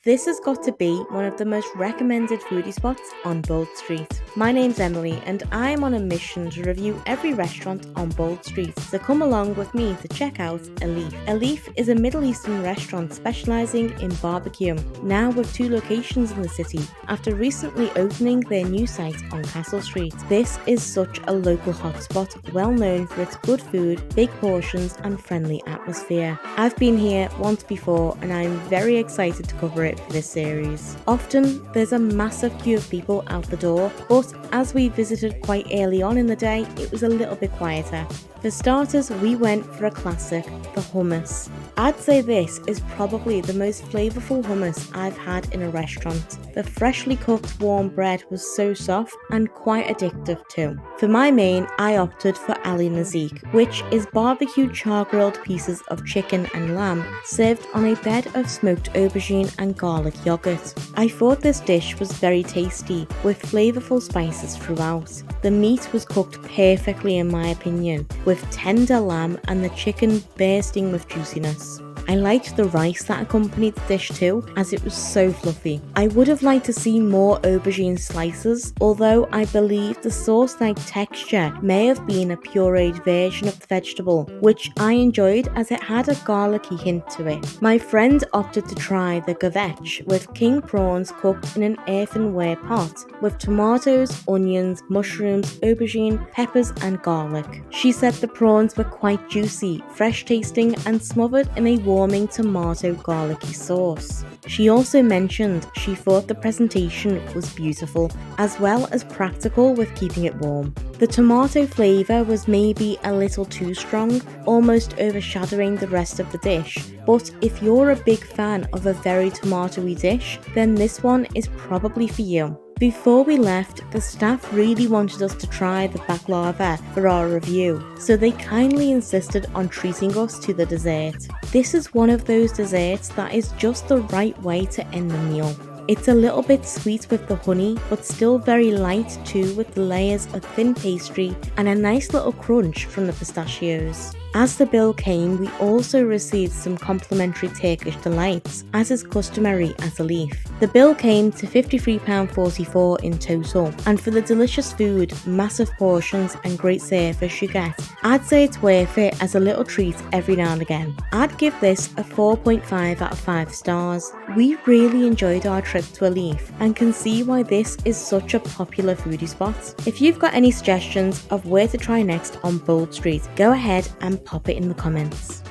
This has got to be one of the most recommended foodie spots on Bold Street. My name's Emily and I am on a mission to review every restaurant on Bold Street, so come along with me to check out Elif. Elif is a Middle Eastern restaurant specialising in barbecue, now with 2 locations in the city after recently opening their new site on Castle Street. This is such a local hotspot, well known for its good food, big portions and friendly atmosphere. I've been here once before and I'm very excited to cover it for this series. Often there's a massive queue of people out the door, but as we visited quite early on in the day, it was a little bit quieter. For starters, we went for a classic, the hummus. I'd say this is probably the most flavourful hummus I've had in a restaurant. The freshly cooked warm bread was so soft and quite addictive too. For my main, I opted for Ali Nazik, which is barbecued char-grilled pieces of chicken and lamb served on a bed of smoked aubergine and garlic yogurt. I thought this dish was very tasty with flavourful spices throughout. The meat was cooked perfectly in my opinion, with tender lamb and the chicken bursting with juiciness. I liked the rice that accompanied the dish too, as it was so fluffy. I would have liked to see more aubergine slices, although I believe the sauce-like texture may have been a pureed version of the vegetable, which I enjoyed as it had a garlicky hint to it. My friend opted to try the gavech with king prawns cooked in an earthenware pot with tomatoes, onions, mushrooms, aubergine, peppers and garlic. She said the prawns were quite juicy, fresh tasting and smothered in a warming tomato garlicky sauce. She also mentioned she thought the presentation was beautiful, as well as practical with keeping it warm. The tomato flavour was maybe a little too strong, almost overshadowing the rest of the dish, but if you're a big fan of a very tomatoey dish, then this one is probably for you. Before we left, the staff really wanted us to try the baklava for our review, so they kindly insisted on treating us to the dessert. This is one of those desserts that is just the right way to end the meal. It's a little bit sweet with the honey, but still very light too with the layers of thin pastry and a nice little crunch from the pistachios. As the bill came, we also received some complimentary Turkish delights, as is customary at Elif. The bill came to £53.44 in total, and for the delicious food, massive portions and great service you get, I'd say it's worth it as a little treat every now and again. I'd give this a 4.5 out of 5 stars. We really enjoyed our trip to Elif and can see why this is such a popular foodie spot. If you've got any suggestions of where to try next on Bold Street, go ahead and pop it in the comments.